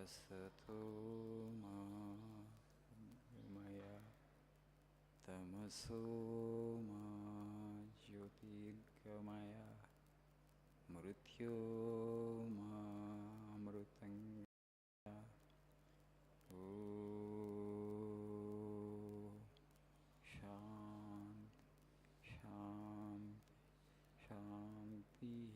असतो मा गमय तमसो मा ज्योतिर्गमय मृत्योर्मामृतंगमय। ॐ शान्ति शान्ति शान्तिः।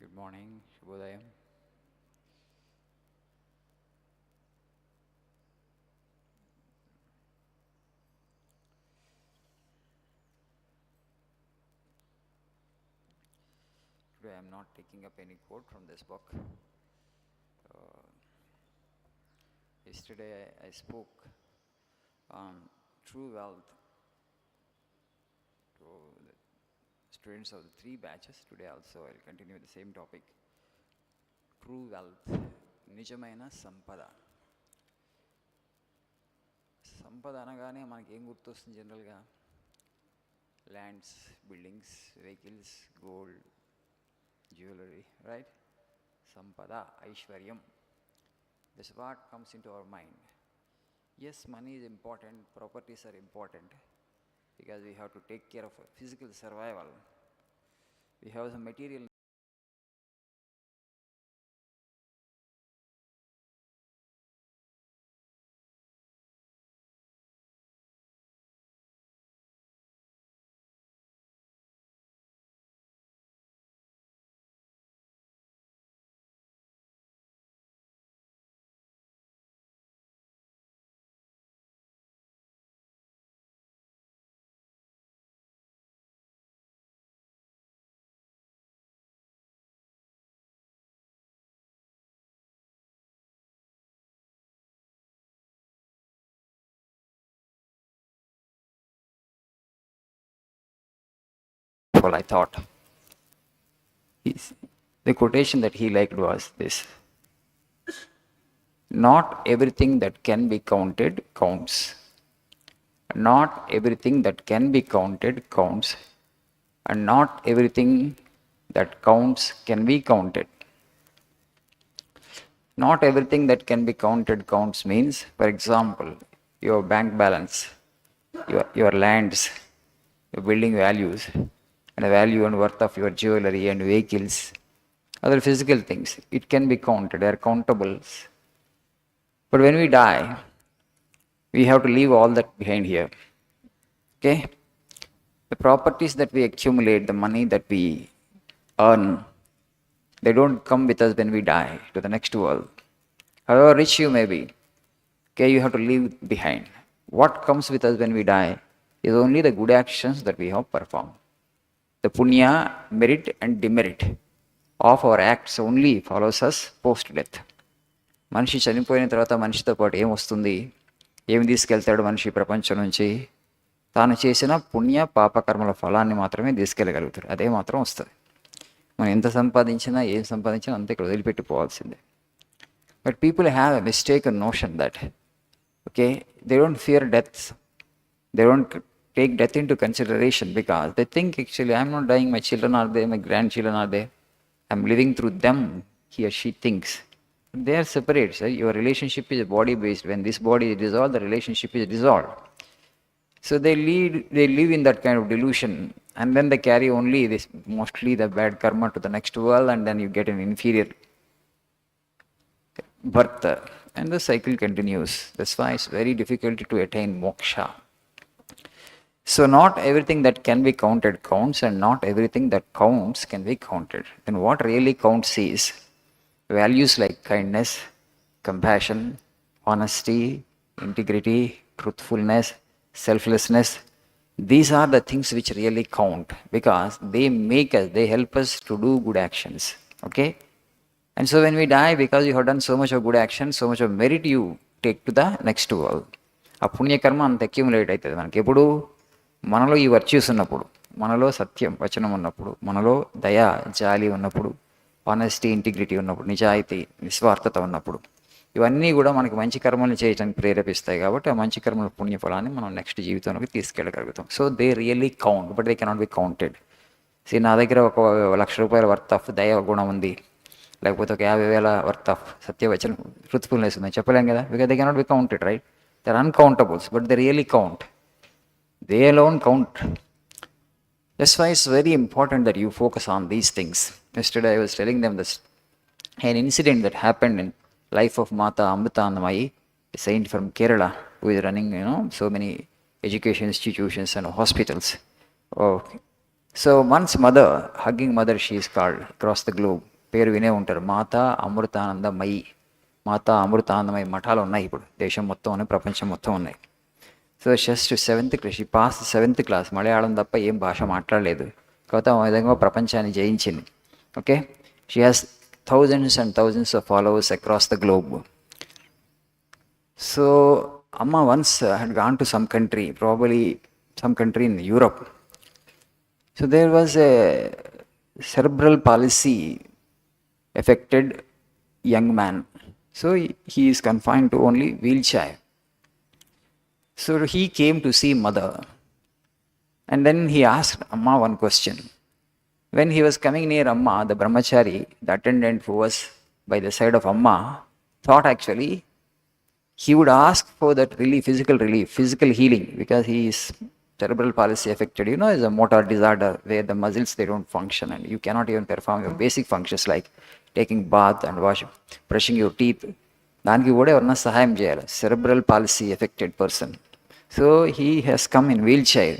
Good morning, Shubhodayam. Today I am not taking up any quote from this book. Yesterday I spoke on true wealth to the students of the 3 batches. Today also I will continue the same topic. True wealth, నిజమైన సంపద. సంపద అనగానే మనకి ఏం గుర్తొస్తుంది జనరల్గా? Lands, buildings, vehicles, gold, jewellery, right? సంపద, ఐశ్వర్యం. That's what comes into our mind. Yes, money is important, properties are important because we have to take care of physical survival. We have some material I thought. The quotation that he liked was this: not everything that can be counted counts. Not everything that can be counted counts. And not everything that counts can be counted. Not everything that can be counted counts means, for example, your bank balance, your lands, your building values, and the value and worth of your jewelry and vehicles, other physical things. It can be counted, they are countables. But when we die, we have to leave all that behind here. Okay? The properties that we accumulate, the money that we earn, they don't come with us when we die to the next world. However rich you may be, okay, you have to leave behind. What comes with us when we die is only the good actions that we have performed. The punya, merit and demerit of our acts only follows us post-death. మనిషి చనిపోయిన తర్వాత మనిషితో పాటు ఏమొస్తుంది, ఏమి తీసుకెళ్తాడు మనిషి ప్రపంచం నుంచి? తాను చేసిన పుణ్య పాపకర్మల ఫలాన్ని మాత్రమే తీసుకెళ్ళగలుగుతాడు. అదే మాత్రం వస్తుంది. మనం ఎంత సంపాదించినా ఏం సంపాదించినా అంతే ఇక్కడ వదిలిపెట్టిపోవాల్సిందే. But people have a mistaken notion that, okay, they don't fear death, they don't take death into consideration because they think, actually, I am not dying, my children are there, my grandchildren are there, I am living through them, he or she thinks. They are separate. So your relationship is body based. When this body is dissolved, the relationship is dissolved. So they live in that kind of delusion, and then they carry only this, mostly the bad karma to the next world, and then you get an inferior birth, and the cycle continues. That's why it's very difficult to attain moksha. So not everything that can be counted counts, and not everything that counts can be counted. Then what really counts is values like kindness, compassion, honesty, integrity, truthfulness, selflessness. These are the things which really count because they make us, they help us to do good actions. Okay? And so when we die, because you have done so much of good action, so much of merit, you take to the next world. ఆ పుణ్యకర్మ అంత accumulate అవుతుంది మనకి ఎప్పుడు? మనలో ఈ virtues ఉన్నప్పుడు, మనలో సత్యం వచనం ఉన్నప్పుడు, మనలో దయ జాలి ఉన్నప్పుడు, ఆనెస్టీ ఇంటిగ్రిటీ ఉన్నప్పుడు, నిజాయితీ నిస్వార్థత ఉన్నప్పుడు, ఇవన్నీ కూడా మనకి మంచి కర్మలు చేయడానికి ప్రేరేపిస్తాయి కాబట్టి ఆ మంచి కర్మల పుణ్యఫలాన్ని మనం నెక్స్ట్ జీవితంలోకి తీసుకెళ్ళగలుగుతాం. So they really count, but they cannot be counted. నా దగ్గర ఒక ₹1,00,000 వర్త్ ఆఫ్ దయ గుణం ఉంది, లేకపోతే ఒక 50,000 వర్త్ ఆఫ్ సత్యవచనం ట్రూత్ఫుల్నెస్ ఉంది చెప్పలేం కదా, because they cannot be counted, right? They are uncountables, but they really count. They alone count. That's why it's very important that you focus on these things. Yesterday I was telling them this, an incident that happened in life of Mata Amritanamayi, a saint from Kerala, who is running, so many education institutions and hospitals. Okay. So one's mother, hugging mother, she is called across the globe. పేరు వినే ఉంటారు, మాతా అమృతానందమయి. మాతా అమృతానందమయి మఠాలు ఉన్నాయి ఇప్పుడు దేశం మొత్తం ఉన్నాయి, ప్రపంచం మొత్తం ఉన్నాయి. So just 7th class, she pass 7th class, Malayalam తప్ప ఏం భాష మాట్లాడలేదు, కాకపోతే ఆ విధంగా ప్రపంచాన్ని జయించింది. Okay, she has thousands and thousands of followers across the globe. So Amma once had gone to some country, probably some country in Europe. So there was a cerebral palsy affected young man. So he is confined to only wheelchair. So he came to see mother, and then he asked Amma one question. When he was coming near Amma, the brahmachari, the attendant who was by the side of Amma, thought actually he would ask for that relief, physical healing, because he is cerebral palsy affected, is a motor disorder where the muscles, they don't function and you cannot even perform your basic functions like taking bath and brushing your teeth. దానికి కూడా ఎవరన్నా సహాయం చేయాలి, cerebral palsy affected person. So he has come in wheelchair,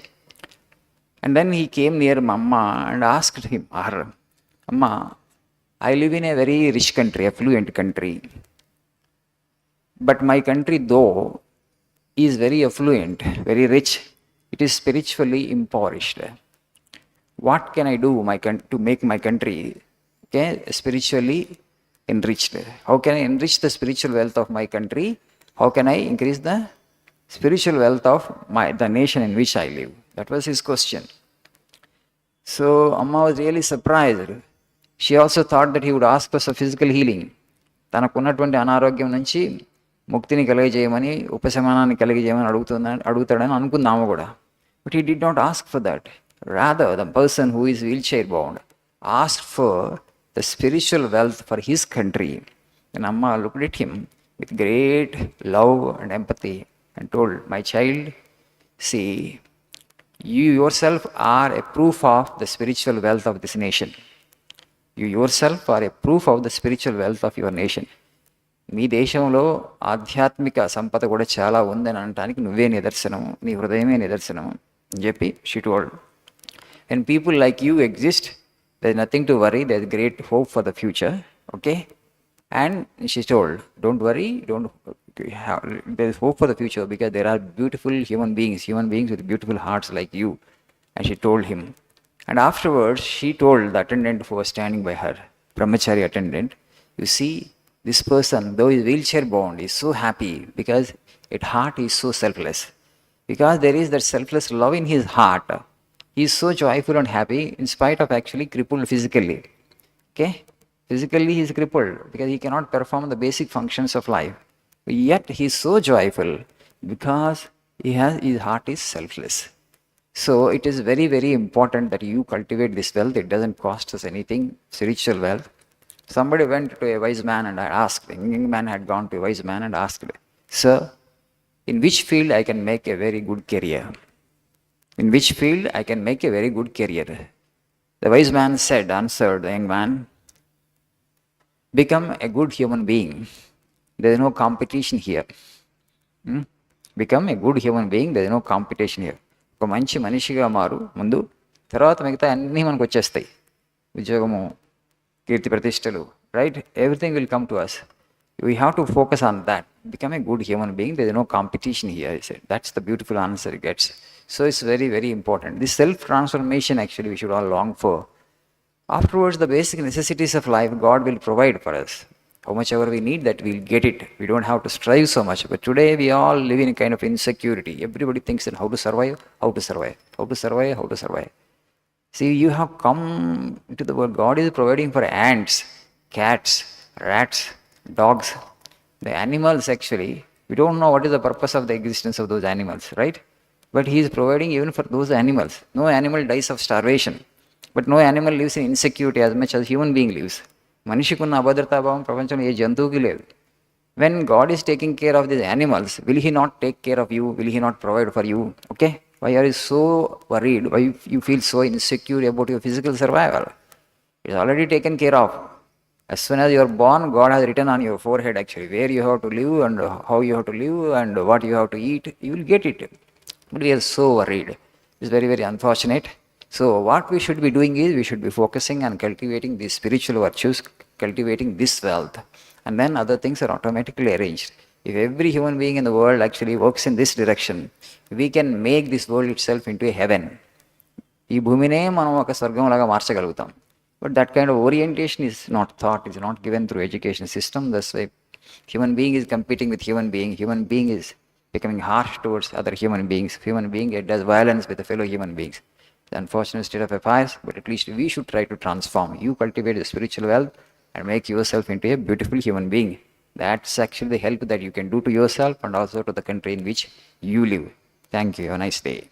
and then he came near Amma and asked him, Amma, I live in a very rich country, affluent country, but my country though is very affluent, very rich, it is spiritually impoverished. What can I do to make my country spiritually enriched? How can I enrich the spiritual wealth of my country? How can I increase the spiritual wealth of the nation in which I live? That was his question. So Amma was really surprised. She also thought that he would ask for some physical healing. తనకున్నటువంటి అనారోగ్యం నుంచి ముక్తిని కలిగజేయమని, ఉపశమనాన్ని కలిగజేయమని అడుగుతాడని అనుకుందాము కూడా. But he did not ask for that. Rather, the person who is wheelchair bound asked for the spiritual wealth for his country. And Amma looked at him with great love and empathy and told, my child, see, you yourself are a proof of the spiritual wealth of this nation. You yourself are a proof of the spiritual wealth of your nation. మీ దేశంలో ఆధ్యాత్మిక సంపద కూడా చాలా ఉందని అనటానికి నువ్వే నిదర్శనం, నీ హృదయమే నిదర్శనం అని చెప్పి she told. When people like you exist, there is nothing to worry, there is great hope for the future. Okay, and she told, don't worry, there is hope for the future because there are beautiful human beings with beautiful hearts like you. And she told him, and afterwards she told the attendant who was standing by her, brahmachari attendant, you see, this person, though he is wheelchair bound, is so happy because his heart is so selfless. Because there is that selfless love in his heart, he is so joyful and happy in spite of actually crippled physically. Okay, physically he is crippled because he cannot perform the basic functions of life. But yet he is so joyful because his heart is selfless. So it is very, very important that you cultivate this wealth. It doesn't cost us anything, spiritual wealth. Somebody went to a wise man and I asked, a young man had gone to a wise man and asked, sir, in which field I can make a very good career? In which field I can make a very good career? The wise man answered the young man, become a good human being. There is no competition here. Become a good human being, there is no competition here. ఒక మంచి మనిషిగా మారు ముందు, తర్వాత మిగతా అన్నీ మనకు వచ్చేస్తాయి, ఉద్యోగము, కీర్తి ప్రతిష్టలు, right? Everything will come to us. We have to focus on that. Become a good human being, there is no competition here, he said. That's the beautiful answer he gets. So it's very, very important. This self-transformation actually we should all long for. Afterwards, the basic necessities of life, God will provide for us. How much ever we need that, we'll get it. We don't have to strive so much. But today we all live in a kind of insecurity. Everybody thinks in how to survive. See, you have come into the world. God is providing for ants, cats, rats, dogs, The animals actually, we don't know what is the purpose of the existence of those animals, right? But he is providing even for those animals. No animal dies of starvation. But no animal lives in insecurity as much as human being lives. మనిషికున్న అభద్రతాభావం ప్రపంచంలో ఏ జంతువుకి లేదు. When God is taking care of these animals, will He not take care of you? Will He not provide for you? Okay? Why are you so worried? Why you feel so insecure about your physical survival? It's already taken care of. As soon as you are born, God has written on your forehead actually where you have to live and how you have to live and what you have to eat. You will get it. But we are so worried. It's very, very unfortunate. So, what we should be doing is we should be focusing on cultivating these spiritual virtues, cultivating this wealth, and then other things are automatically arranged. If every human being in the world actually works in this direction, we can make this world itself into a heaven. ఈ భూమినే మనం ఒక స్వర్గంలాగా మార్చగలుగుతాం. But that kind of orientation is not taught, is not given through education system. That's why human being is competing with human being is becoming harsh towards other human beings. Human being does violence with the fellow human beings. The unfortunate state of affairs, but at least we should try to transform. You cultivate the spiritual wealth and make yourself into a beautiful human being. That's actually the help that you can do to yourself and also to the country in which you live. Thank you. Have a nice day.